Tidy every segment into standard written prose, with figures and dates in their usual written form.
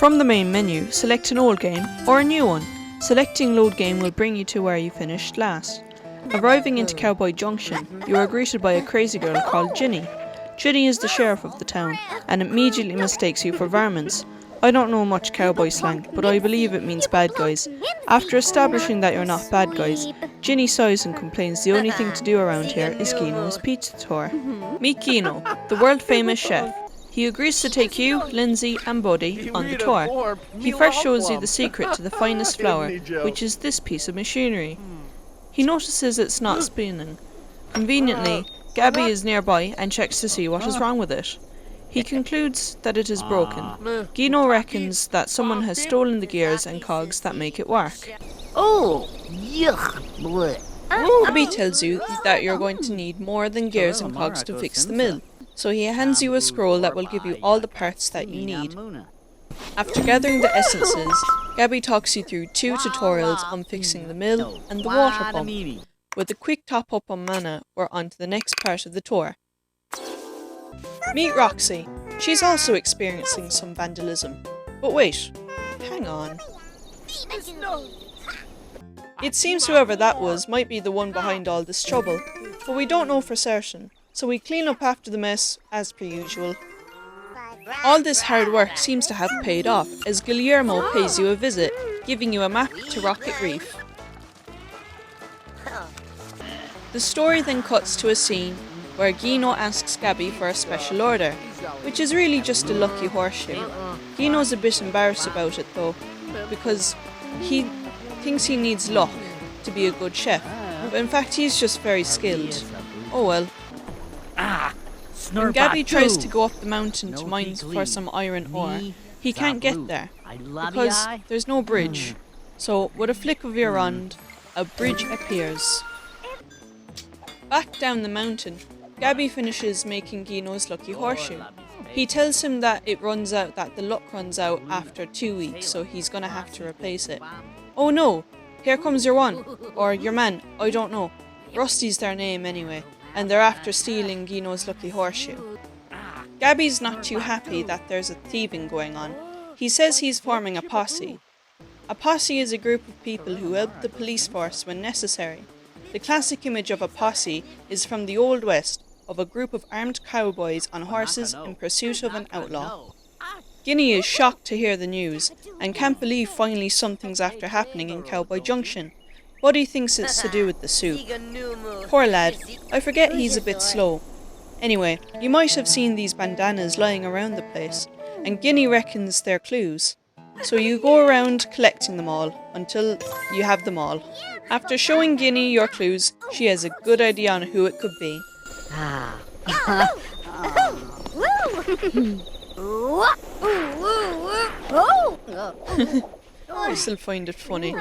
From the main menu, select an old game or a new one. Selecting load game will bring you to where you finished last. Arriving into Cowboy Junction, you are greeted by a crazy girl called Ginny. Ginny is the sheriff of the town and immediately mistakes you for varmints. I don't know much cowboy slang, but I believe it means bad guys. After establishing that you're not bad guys, Ginny sighs and complains the only thing to do around here is Gino's pizza tour. Meet Gino, the world famous chef. He agrees to take you, Lindsay and Buddy on the tour. He first shows you the secret to the finest flour, which is this piece of machinery. He notices it's not spinning. Conveniently, Gabby is nearby and checks to see what is wrong with it. He concludes that it is broken. Gino reckons that someone has stolen the gears and cogs that make it work. Oh, yuck! Gabby tells you that you're going to need more than gears and cogs to fix the mill, so he hands you a scroll that will give you all the parts that you need. After gathering the essences, Gabby talks you through 2 tutorials on fixing the mill and the water pump. With a quick top up on mana, we're on to the next part of the tour. Meet Roxy. She's also experiencing some vandalism. But wait, hang on. It seems whoever that was might be the one behind all this trouble, but we don't know for certain, so we clean up after the mess as per usual. All this hard work seems to have paid off, as Guillermo pays you a visit, giving you a map to Rocket Reef. The story then cuts to a scene where Gino asks Gabby for a special order, which is really just a lucky horseshoe. Gino's a bit embarrassed about it though, because he thinks he needs luck to be a good chef, but in fact he's just very skilled. Oh well. When Gabby tries to go up the mountain to mine for some iron ore, he can't get there, because there's no bridge. So with a flick of your wand, a bridge appears. Back down the mountain, Gabby finishes making Gino's lucky horseshoe. He tells him that the luck runs out after 2 weeks, so he's gonna have to replace it. Oh no, here comes your one, or your man, I don't know. Rusty's their name anyway, and they're after stealing Gino's lucky horseshoe. Gabby's not too happy that there's a thieving going on. He says he's forming a posse. A posse is a group of people who help the police force when necessary. The classic image of a posse is from the Old West, of a group of armed cowboys on horses in pursuit of an outlaw. Ginny is shocked to hear the news, and can't believe finally something's after happening in Cowboy Junction. Buddy thinks it's to do with the soup. Poor lad, I forget he's a bit slow. Anyway, you might have seen these bandanas lying around the place, and Ginny reckons they're clues. So you go around collecting them all, until you have them all. After showing Ginny your clues, she has a good idea on who it could be. I still find it funny.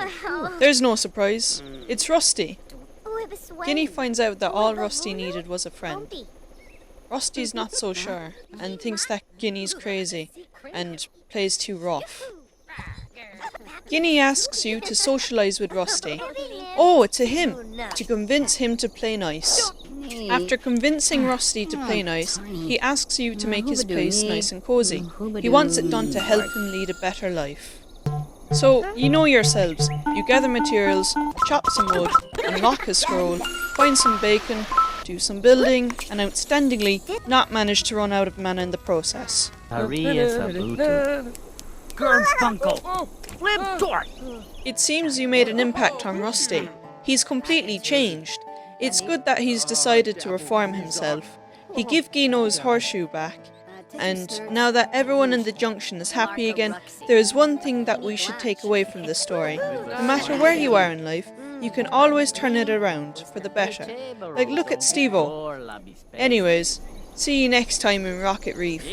There's no surprise. It's Rusty. Ginny finds out that all Rusty needed was a friend. Rusty's not so sure, and thinks that Ginny's crazy, and plays too rough. Ginny asks you to socialise with Rusty. Oh, it's a him! To convince him to play nice. After convincing Rusty to play nice, he asks you to make his place nice and cosy. He wants it done to help him lead a better life. So, you know yourselves, you gather materials, chop some wood, unlock a scroll, find some bacon, do some building, and outstandingly, not manage to run out of mana in the process. It seems you made an impact on Rusty. He's completely changed. It's good that he's decided to reform himself. He gave Gino's horseshoe back, and now that everyone in the junction is happy again, there is one thing that we should take away from this story. No matter where you are in life, you can always turn it around for the better. Like look at Steve-O. Anyways, see you next time in Rocket Reef.